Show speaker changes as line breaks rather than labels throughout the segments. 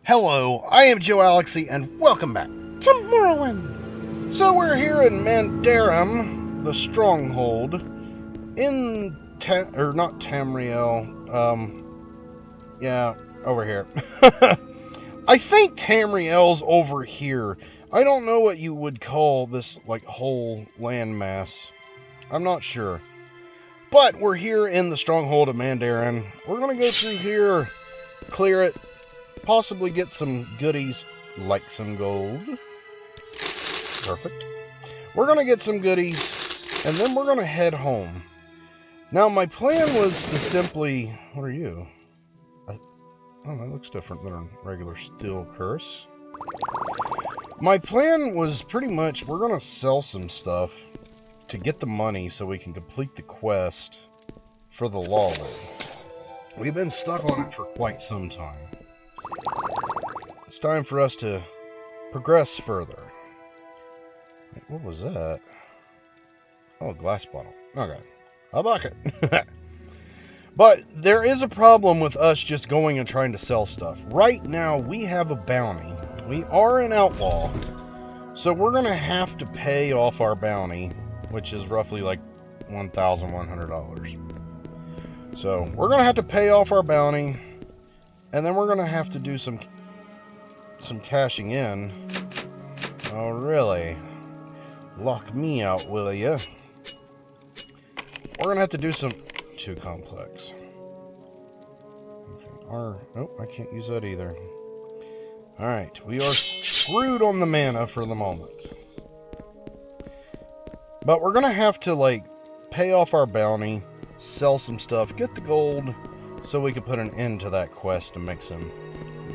Hello, I am Joalixy, and welcome back to Morrowind. So we're here in Mandarum, the stronghold, in not Tamriel, yeah, over here. I think Tamriel's over here. I don't know what you would call this, like, whole landmass. I'm not sure. But we're here in the stronghold of Mandarum. We're gonna go through here, clear it, possibly get some goodies like some gold. Perfect. We're going to get some goodies, and then we're going to head home. Now, my plan was to simply... What are you? Oh, that looks different than a regular steel curse. My plan was pretty much, we're going to sell some stuff to get the money so we can complete the quest for the Lawlord. We've been stuck on it for quite some time. It's time for us to progress further. What was that? Oh, a glass bottle. Okay. A bucket. But there is a problem with us just going and trying to sell stuff. Right now, we have a bounty. We are an outlaw. So we're going to have to pay off our bounty, which is roughly like $1,100. So we're going to have to pay off our bounty. And then we're going to have to do some cashing in. Oh, really? Lock me out, will ya? We're going to have to do some... Too complex. Okay. Nope, I can't use that either. Alright, we are screwed on the mana for the moment. But we're going to have to, like, pay off our bounty, sell some stuff, get the gold, so we can put an end to that quest and make some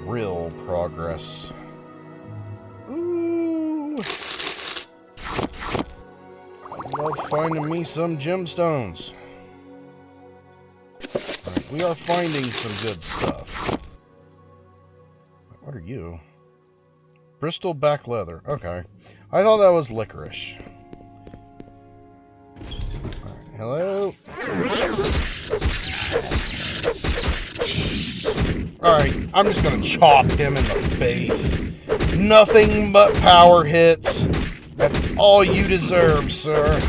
real progress. Ooh! I love finding me some gemstones. Right, we are finding some good stuff. What are you? Bristol back leather. Okay. I thought that was licorice. Right, hello? Alright, I'm just gonna chop him in the face. Nothing but power hits. That's all you deserve, sir.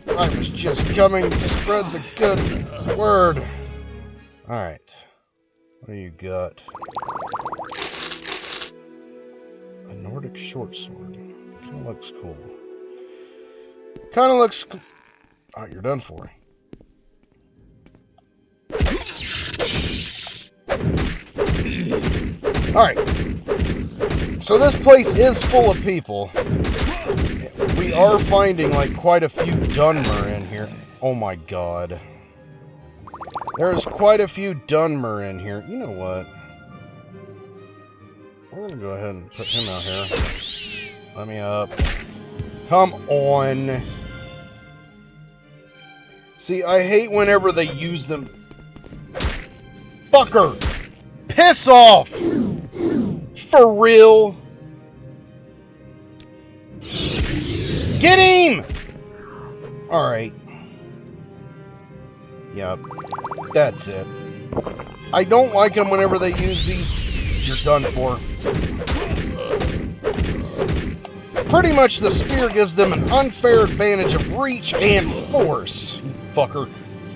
I was just coming to spread the good word. Alright. What do you got? A Nordic short sword. Kinda looks cool. Kinda looks cool. Alright, you're done for. Alright. So this place is full of people. We are finding like quite a few Dunmer in here. Oh my god. There's quite a few Dunmer in here. You know what? We're gonna go ahead and put him out here. Let me up. Come on. See, I hate whenever they use them. Fucker! Piss off! For real? Get him! Alright. Yep. That's it. I don't like them whenever they use these. You're done for. Pretty much the spear gives them an unfair advantage of reach and force. You fucker.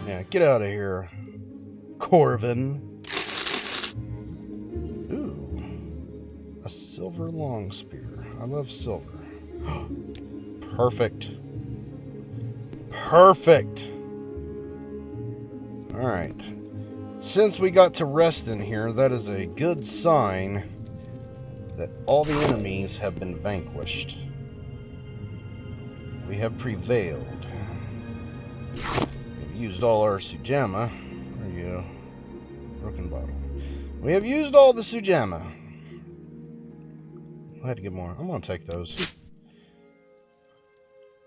Yeah, get out of here. Corvin. Ooh. A silver long spear. I love silver. Perfect. Perfect. Alright. Since we got to rest in here, that is a good sign that all the enemies have been vanquished. We have prevailed. We've used all our Sujamma. There you go. Broken bottle. We have used all the Sujamma. I had to get more. I'm going to take those.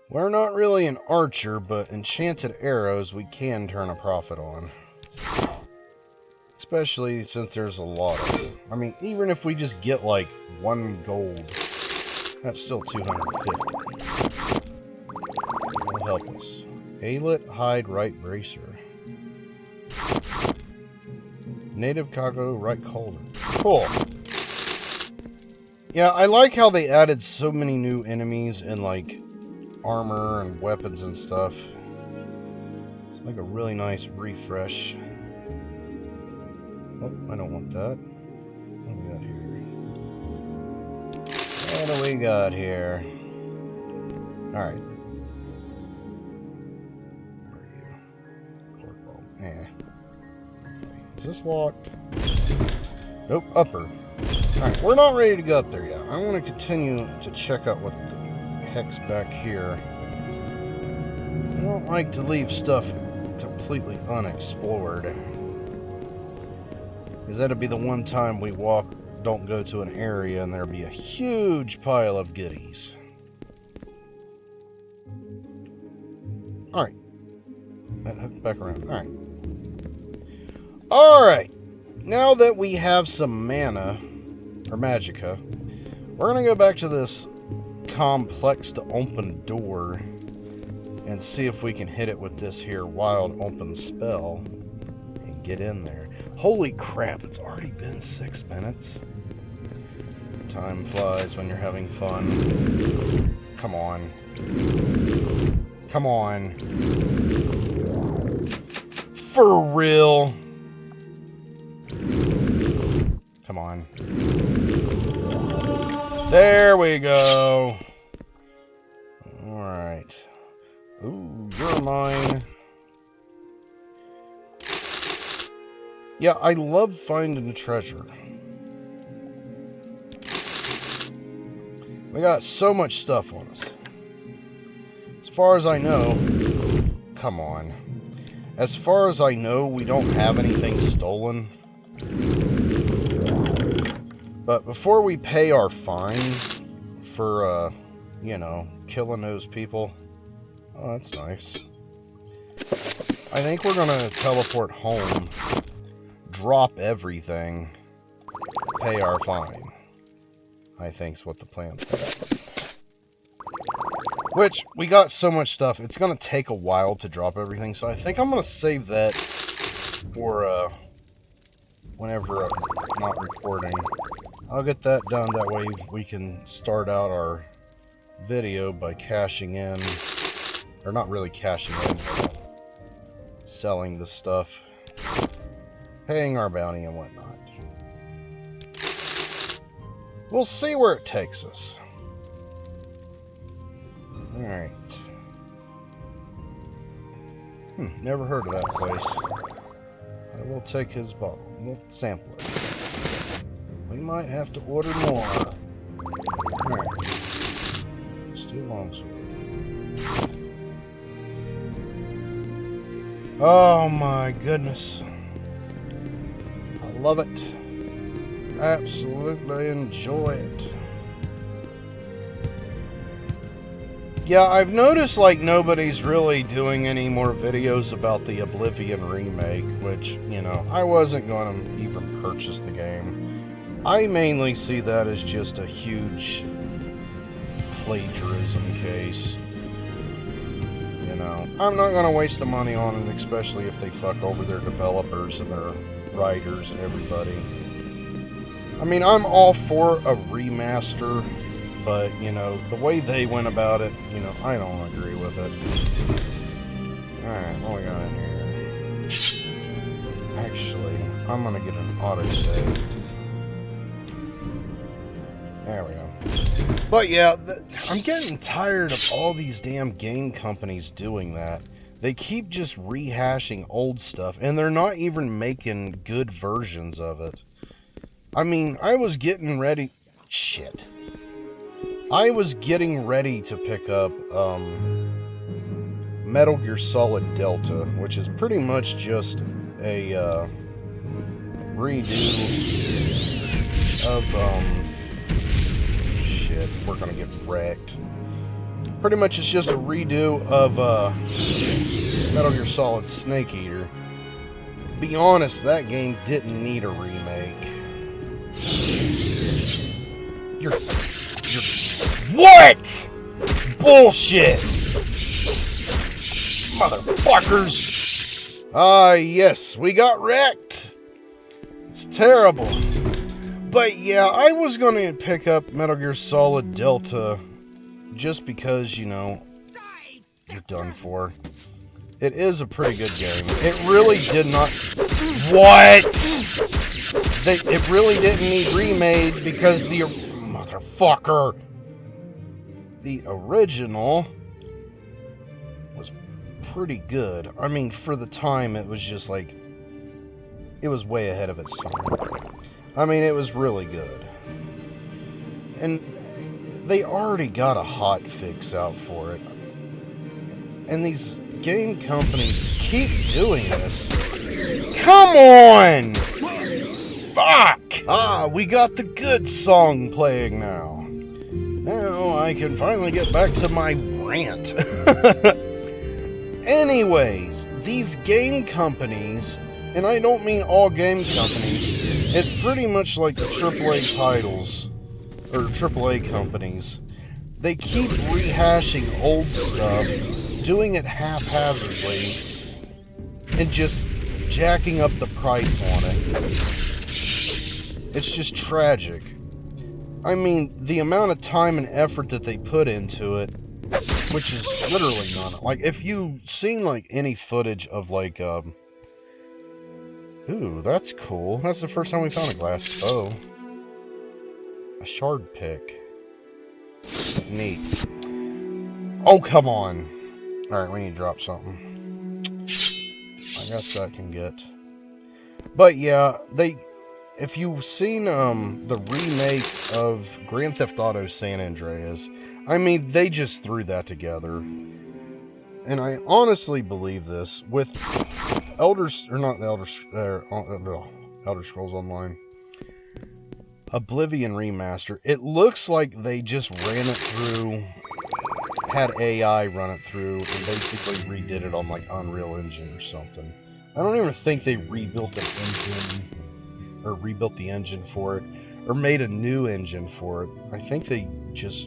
We're not really an archer, but enchanted arrows we can turn a profit on. Especially since there's a lot of them. I mean, even if we just get like 1 gold, that's still 250. Will help us. Alet hide right bracer. Native cargo right cauldron. Cool. Yeah, I like how they added so many new enemies and like armor and weapons and stuff. It's like a really nice refresh. Oh, I don't want that. What do we got here? Alright. Where are you? Cork bulb. Eh. Is this locked? Nope, upper. Alright, we're not ready to go up there yet. I want to continue to check out what the heck's back here. I don't like to leave stuff completely unexplored. Because that'd be the one time we don't go to an area and there'd be a huge pile of goodies. Alright. Back around. Alright. Alright. Now that we have some mana, or magicka, we're going to go back to this complex to open door and see if we can hit it with this here wild open spell and get in there. Holy crap, it's already been 6 minutes. Time flies when you're having fun. Come on. Come on. For real. Come on. There we go. Alright. Ooh, you're mine. Yeah, I love finding treasure. We got so much stuff on us. As far as I know, come on. As far as I know, we don't have anything stolen. But before we pay our fine for, you know, killing those people. Oh, that's nice. I think we're gonna teleport home, drop everything, pay our fine. I think's what the plan's for. Which, we got so much stuff, it's gonna take a while to drop everything, so I think I'm gonna save that for, whenever I'm not recording. I'll get that done, that way we can start out our video by cashing in, or not really cashing in, but selling the stuff, paying our bounty and whatnot. We'll see where it takes us. Alright. Never heard of that place. I will take his bottle. We'll sample it. We might have to order more. Alright. Still longsword. Oh my goodness. I love it. Absolutely enjoy it. Yeah, I've noticed like nobody's really doing any more videos about the Oblivion remake, which, you know, I wasn't going to even purchase the game. I mainly see that as just a huge plagiarism case. You know, I'm not going to waste the money on it, especially if they fuck over their developers and their writers and everybody. I mean, I'm all for a remaster, but, you know, the way they went about it, you know, I don't agree with it. Alright, what we got in here? Actually, I'm gonna get an autosave. There we go. But yeah, I'm getting tired of all these damn game companies doing that. They keep just rehashing old stuff, and they're not even making good versions of it. I mean, I was getting ready... Shit. I was getting ready to pick up Metal Gear Solid Delta, which is pretty much just a redo of... Shit, we're gonna get wrecked. Pretty much it's just a redo of Metal Gear Solid Snake Eater. Be honest, that game didn't need a remake. You're what? Bullshit! Motherfuckers! Ah, yes, we got wrecked! terrible. But yeah, I was going to pick up Metal Gear Solid Delta just because, you know, you're done for. It is a pretty good game. It really did not... What? It really didn't need remade because the... Motherfucker! The original was pretty good. I mean, for the time, it was just like... It was way ahead of its time. I mean, it was really good. And they already got a hot fix out for it. And these game companies keep doing this. Come on! Fuck! Ah, we got the good song playing now. Now I can finally get back to my rant. Anyways, these game companies, and I don't mean all game companies, it's pretty much like the AAA titles, or AAA companies. They keep rehashing old stuff, doing it haphazardly, and just jacking up the price on it. It's just tragic. I mean, the amount of time and effort that they put into it, which is literally none. Like, if you've seen, like, any footage of, like, ooh, that's cool. That's the first time we found a glass bow. A shard pick. Neat. Oh, come on. Alright, we need to drop something. I guess that can get. But yeah, if you've seen the remake of Grand Theft Auto San Andreas, I mean, they just threw that together. And I honestly believe this with Elder Scrolls Online. Oblivion Remaster. It looks like they just ran it through, had AI run it through, and basically redid it on like Unreal Engine or something. I don't even think they rebuilt the engine, or rebuilt the engine for it, or made a new engine for it. I think they just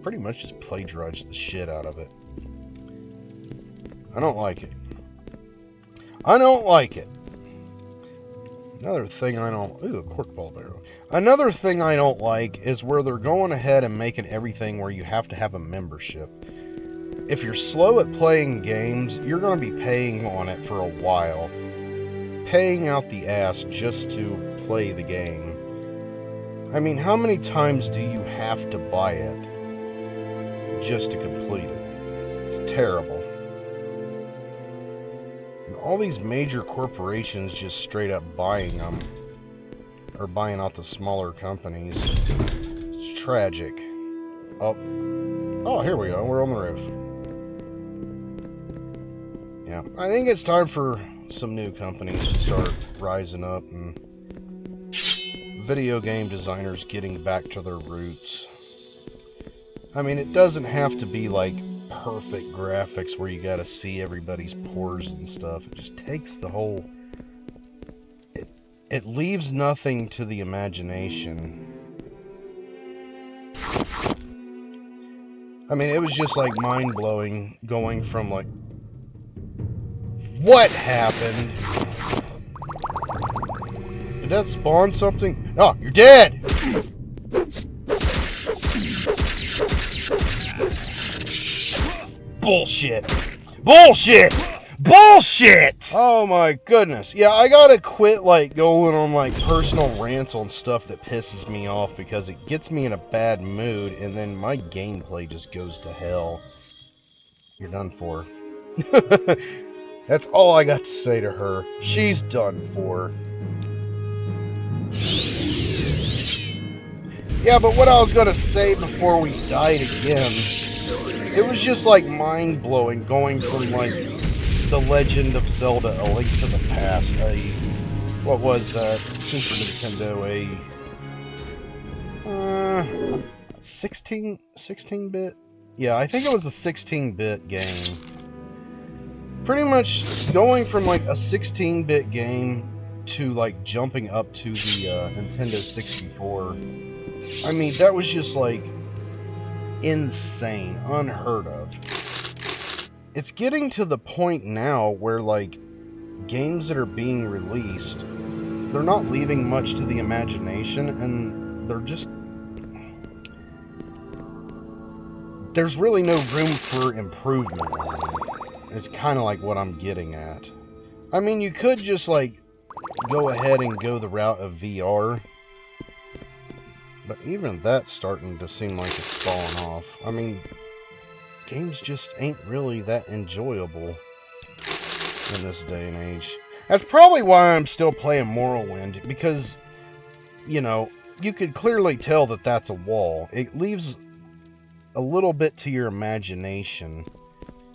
pretty much just plagiarized the shit out of it. I don't like it. I don't like it. Another thing I don't... Ooh, a corkball barrel. Another thing I don't like is where they're going ahead and making everything where you have to have a membership. If you're slow at playing games, you're going to be paying on it for a while. Paying out the ass just to play the game. I mean, how many times do you have to buy it just to complete it? It's terrible. All these major corporations just straight up buying them, or buying out the smaller companies. It's tragic. Oh, here we go. We're on the roof. Yeah, I think it's time for some new companies to start rising up and video game designers getting back to their roots. I mean, it doesn't have to be like perfect graphics where you gotta see everybody's pores and stuff. It just takes the whole... It leaves nothing to the imagination. I mean, it was just like mind-blowing going from like... What happened? Did that spawn something? Oh, you're dead! Bullshit! Bullshit! Bullshit! Oh my goodness. Yeah, I gotta quit like going on like personal rants on stuff that pisses me off because it gets me in a bad mood and then my gameplay just goes to hell. You're done for. That's all I got to say to her. She's done for. Yeah, but what I was gonna say before we died again, it was just like mind-blowing going from like The Legend of Zelda, A Link to the Past, what was that? Super Nintendo, a 16-bit? Yeah, I think it was a 16-bit game. Pretty much going from like a 16-bit game to like jumping up to the Nintendo 64. I mean, that was just like insane, unheard of. It's getting to the point now where like games that are being released, they're not leaving much to the imagination, and they're just... There's really no room for improvement on them. It's kind of like what I'm getting at. I mean, you could just, like, go ahead and go the route of VR. But even that's starting to seem like it's falling off. I mean, games just ain't really that enjoyable in this day and age. That's probably why I'm still playing Morrowind, because, you know, you could clearly tell that that's a wall. It leaves a little bit to your imagination.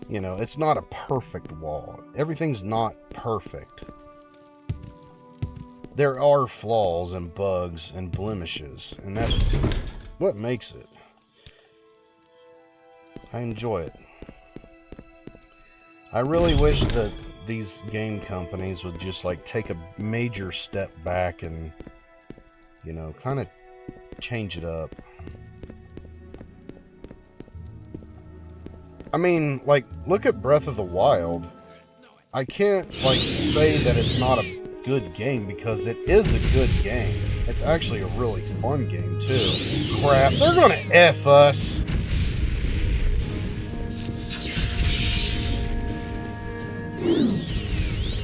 You know, it's not a perfect wall. Everything's not perfect. There are flaws and bugs and blemishes, and that's what makes it. I enjoy it. I really wish that these game companies would just, like, take a major step back and, you know, kind of change it up. I mean, like, look at Breath of the Wild. I can't, like, say that it's not a good game, because it is a good game. It's actually a really fun game, too. Crap, they're gonna F us.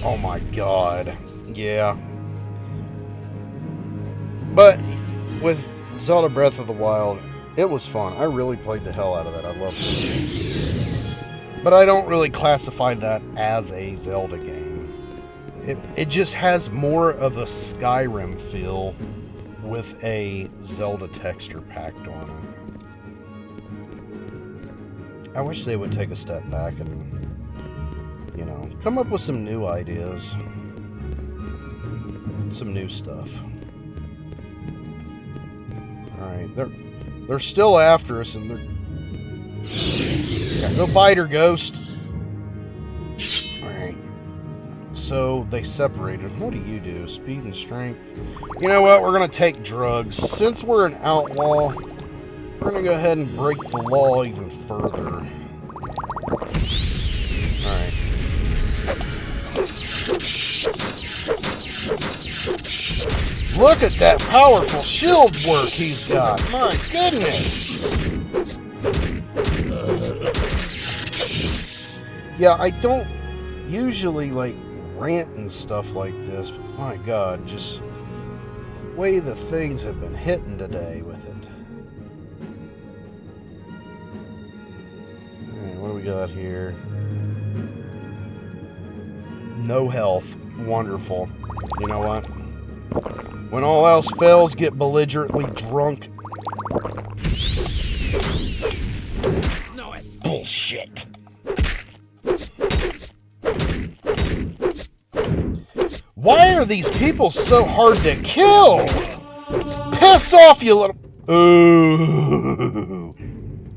Oh my god. Yeah. But with Zelda Breath of the Wild, it was fun. I really played the hell out of that. I loved it. But I don't really classify that as a Zelda game. It just has more of a Skyrim feel with a Zelda texture packed on it. I wish they would take a step back and, you know, come up with some new ideas. Some new stuff. Alright, they're still after us, and they're... Yeah, go bite her, Ghost! Alright. So, they separated. What do? Speed and strength? You know what? We're gonna take drugs. Since we're an outlaw, we're gonna go ahead and break the law even further. Alright. Look at that powerful shield work he's got! My goodness! Yeah, I don't usually, like, rant and stuff like this, but my god, just the way the things have been hitting today with it. Alright, what do we got here? No health. Wonderful. You know what? When all else fails, get belligerently drunk. Bullshit. Why are these people so hard to kill? Piss off, you little... Ooh.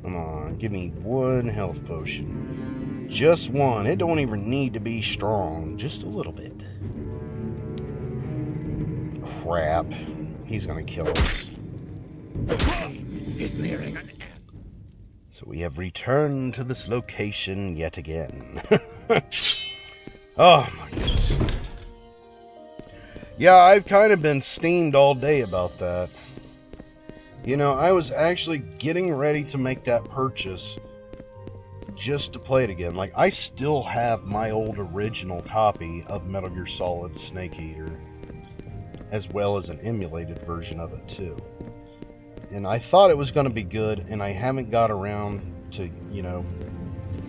Come on, give me one health potion. Just one. It don't even need to be strong. Just a little bit. Crap. He's gonna kill us.
It's nearing an end.
So we have returned to this location yet again. Oh my goodness. Yeah, I've kind of been steamed all day about that. You know, I was actually getting ready to make that purchase just to play it again. Like, I still have my old original copy of Metal Gear Solid Snake Eater, as well as an emulated version of it too. And I thought it was going to be good, and I haven't got around to, you know,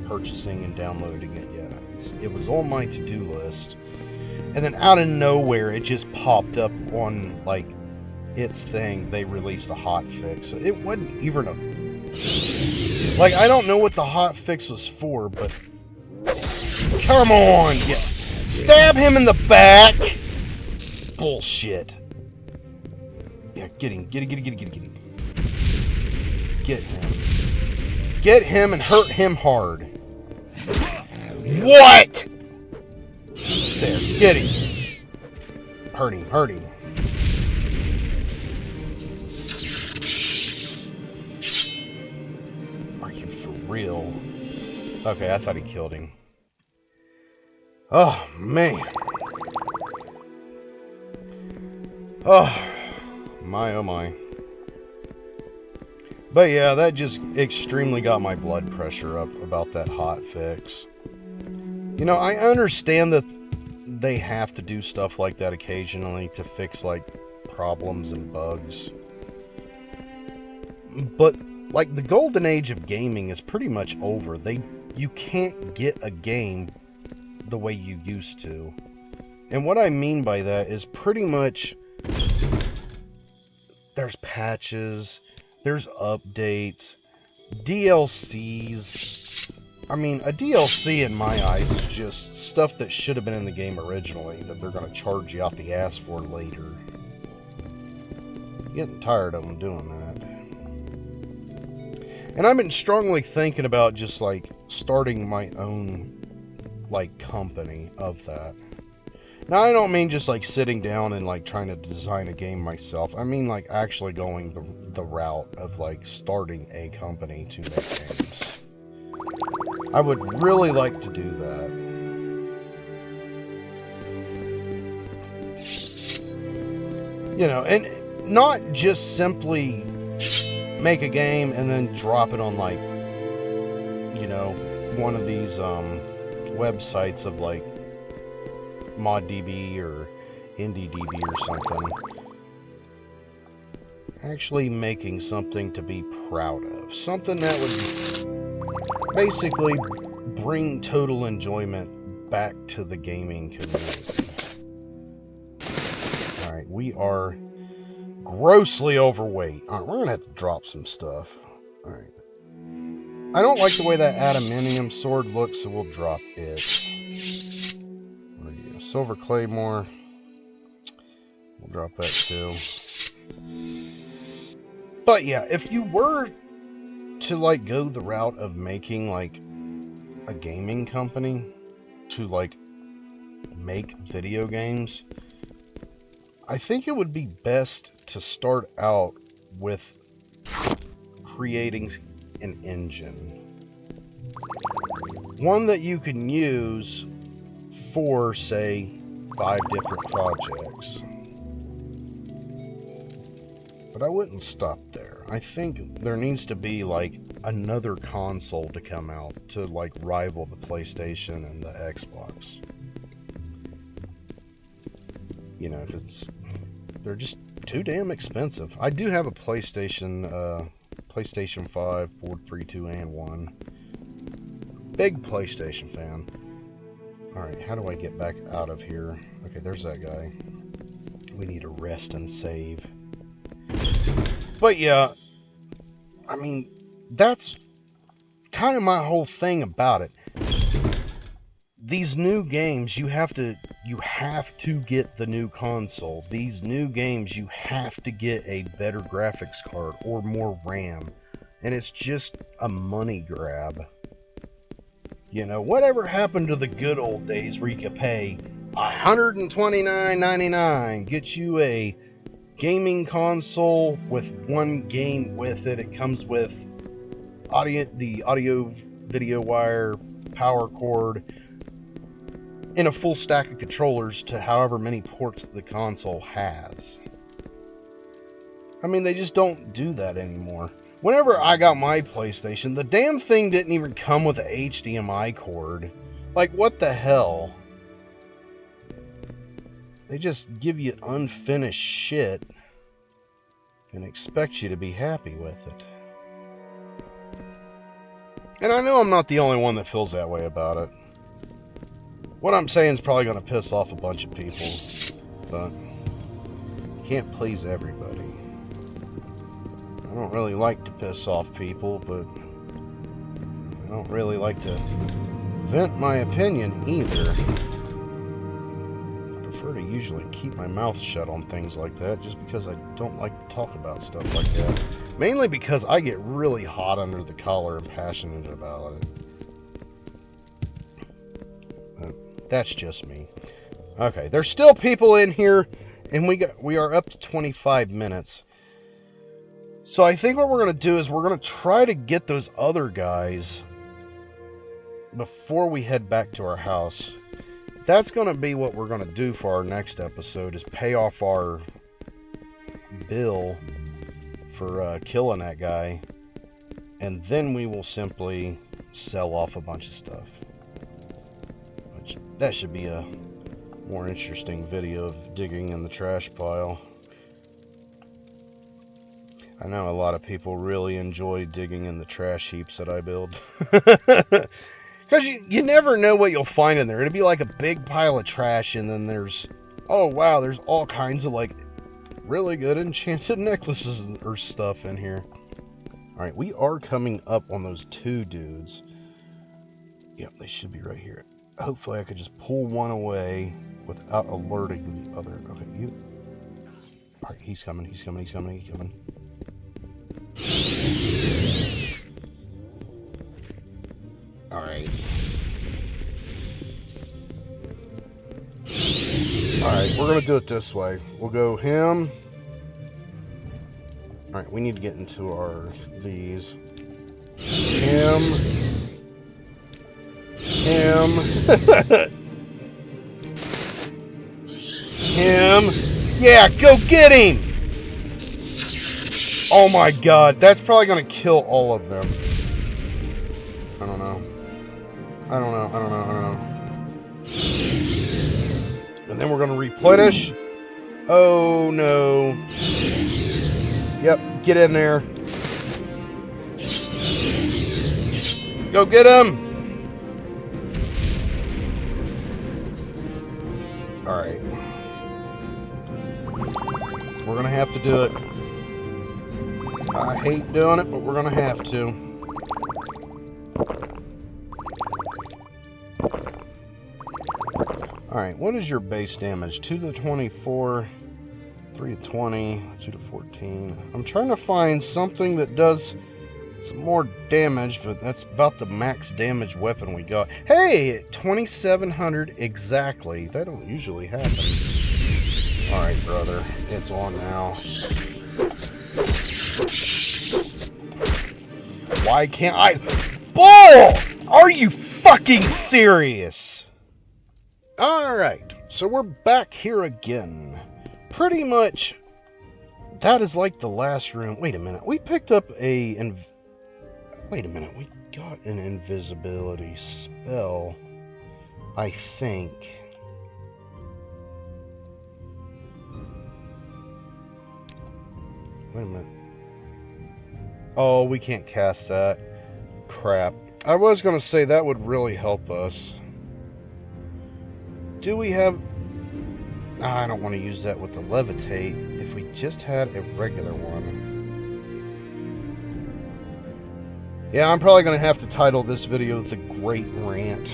purchasing and downloading it yet. It was on my to-do list, and then out of nowhere it just popped up on, like, its thing. They released a hot fix. So it wasn't even a... Like, I don't know what the hot fix was for, but... Come on! Yeah. Stab him in the back! Bullshit. Yeah, get him. Get him. Get him. Get him and hurt him hard. What? There, get him. Hurt him. Are you for real? Okay, I thought he killed him. Oh, man. Oh, my oh my. But yeah, that just extremely got my blood pressure up about that hot fix. You know, I understand that they have to do stuff like that occasionally to fix, like, problems and bugs. But, like, the golden age of gaming is pretty much over. You can't get a game the way you used to. And what I mean by that is pretty much there's patches, there's updates, DLCs. I mean, a DLC in my eyes is just stuff that should have been in the game originally that they're going to charge you out the ass for later. Getting tired of them doing that. And I've been strongly thinking about just, like, starting my own, like, company of that. Now, I don't mean just, like, sitting down and, like, trying to design a game myself. I mean, like, actually going the route of, like, starting a company to make games. I would really like to do that. You know, and not just simply make a game and then drop it on, like, you know, one of these websites of, like, ModDB or IndieDB or something. Actually making something to be proud of. Something that would basically bring total enjoyment back to the gaming community. Alright, we are grossly overweight. Alright, we're gonna have to drop some stuff. Alright. I don't like the way that adamantium sword looks, so we'll drop it. Where are you? Silver claymore. We'll drop that too. But yeah, if you were to, like, go the route of making, like, a gaming company to, like, make video games, I think it would be best to start out with creating an engine. One that you can use for, say, 5 different projects. But I wouldn't stop there. I think there needs to be, like, another console to come out to, like, rival the PlayStation and the Xbox. You know, they're just too damn expensive. I do have a PlayStation 5, 4, 3, 2, and 1. Big PlayStation fan. Alright, how do I get back out of here? Okay, there's that guy. We need to rest and save. But yeah, I mean, that's kind of my whole thing about it. These new games, you have to get the new console. These new games, you have to get a better graphics card or more RAM. And it's just a money grab. You know, whatever happened to the good old days where you could pay $129.99, get you a gaming console with one game with it. It comes with the audio video wire, power cord, and a full stack of controllers to however many ports the console has. I mean, they just don't do that anymore. Whenever I got my PlayStation, the damn thing didn't even come with an HDMI cord. Like, what the hell? They just give you unfinished shit and expect you to be happy with it. And I know I'm not the only one that feels that way about it. What I'm saying is probably going to piss off a bunch of people, but you can't please everybody. I don't really like to piss off people, but I don't really like to vent my opinion either. I prefer to usually keep my mouth shut on things like that, just because I don't like to talk about stuff like that. Mainly because I get really hot under the collar and passionate about it. That's just me. Okay, there's still people in here, and we are up to 25 minutes. So I think what we're going to do is we're going to try to get those other guys before we head back to our house. That's going to be what we're going to do for our next episode, is pay off our bill for killing that guy, and then we will simply sell off a bunch of stuff. Which, that should be a more interesting video of digging in the trash pile. I know a lot of people really enjoy digging in the trash heaps that I build. Because you never know what you'll find in there. It'll be like a big pile of trash, and then there's, oh wow, there's all kinds of like really good enchanted necklaces or stuff in here. Alright, we are coming up on those two dudes. Yep, they should be right here. Hopefully I could just pull one away without alerting the other. Okay, you. Alright, he's coming, he's coming, he's coming, he's coming. Alright. Alright, we're gonna do it this way. We'll go him. Alright, we need to get into our these. Him. Him. Him. Yeah, go get him! Oh my god, that's probably gonna kill all of them. I don't know. I don't know, I don't know, I don't know. And then we're gonna replenish. Oh no. Yep, get in there. Go get him! Alright. We're gonna have to do it. I hate doing it, but we're gonna have to. Alright, what is your base damage? 2 to 24, 3 to 20, 2 to 14. I'm trying to find something that does some more damage, but that's about the max damage weapon we got. Hey, 2,700 exactly. That don't usually happen. Alright, brother. It's on now. Why can't I... Bull! Are you fucking serious? Alright, so we're back here again. Pretty much, that is like the last room. Wait a minute, we picked up a... Wait a minute, we got an invisibility spell, I think. Wait a minute. Oh, we can't cast that. Crap. I was going to say that would really help us. Do we have... I don't want to use that with the levitate. If we just had a regular one. Yeah, I'm probably going to have to title this video The Great Rant.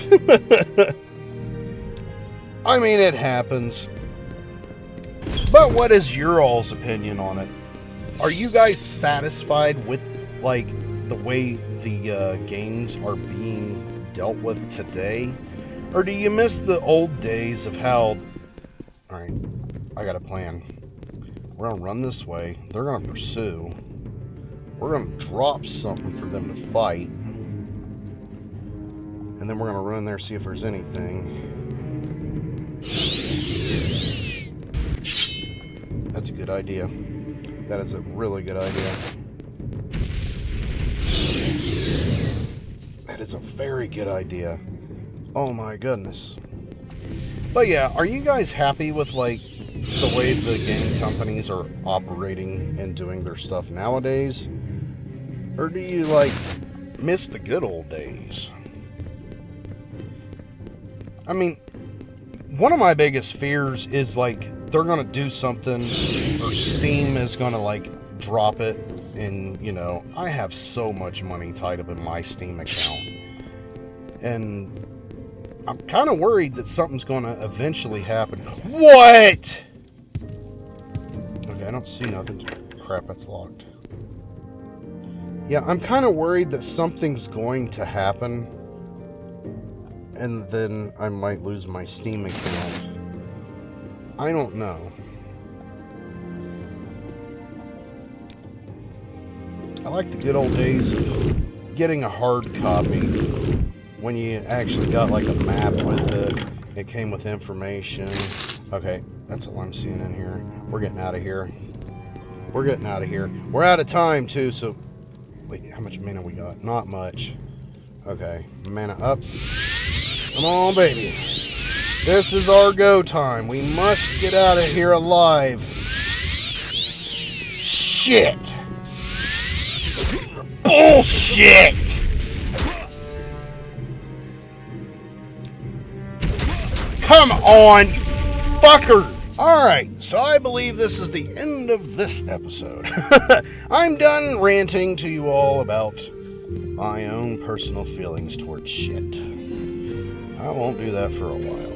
I mean, it happens. But what is your all's opinion on it? Are you guys satisfied with, like, the way the games are being dealt with today? Or do you miss the old days of how... Alright, I got a plan. We're going to run this way. They're going to pursue. We're going to drop something for them to fight. And then we're going to run there, see if there's anything. That's a good idea. That is a really good idea. That is a very good idea. Oh my goodness. But yeah, are you guys happy with, like, the way the game companies are operating and doing their stuff nowadays? Or do you, like, miss the good old days? I mean, one of my biggest fears is, like, they're gonna do something, or Steam is gonna, like, drop it, and, you know, I have so much money tied up in my Steam account. And I'm kind of worried that something's gonna eventually happen. What? Okay, I don't see nothing. Crap, that's locked. Yeah, I'm kind of worried that something's going to happen, and then I might lose my Steam account. I don't know. I like the good old days of getting a hard copy when you actually got like a map with it. It came with information. Okay, that's all I'm seeing in here. We're getting out of here. We're getting out of here. We're out of time, too, so... Wait, how much mana we got? Not much. Okay, mana up. Come on, baby. This is our go time. We must get out of here alive. Shit! Bullshit! Come on, fucker! Alright, so I believe this is the end of this episode. I'm done ranting to you all about my own personal feelings towards shit. I won't do that for a while.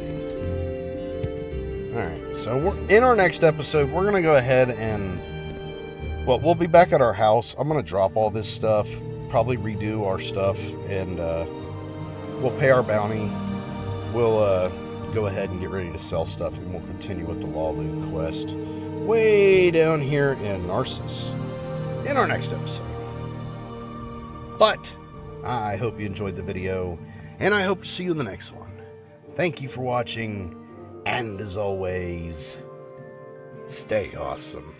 Alright, so in our next episode, we're going to go ahead and... Well, we'll be back at our house. I'm going to drop all this stuff, probably redo our stuff, and we'll pay our bounty. We'll go ahead and get ready to sell stuff, and we'll continue with the Law Loot quest way down here in Narcissus in our next episode. But I hope you enjoyed the video, and I hope to see you in the next one. Thank you for watching, and as always, stay awesome.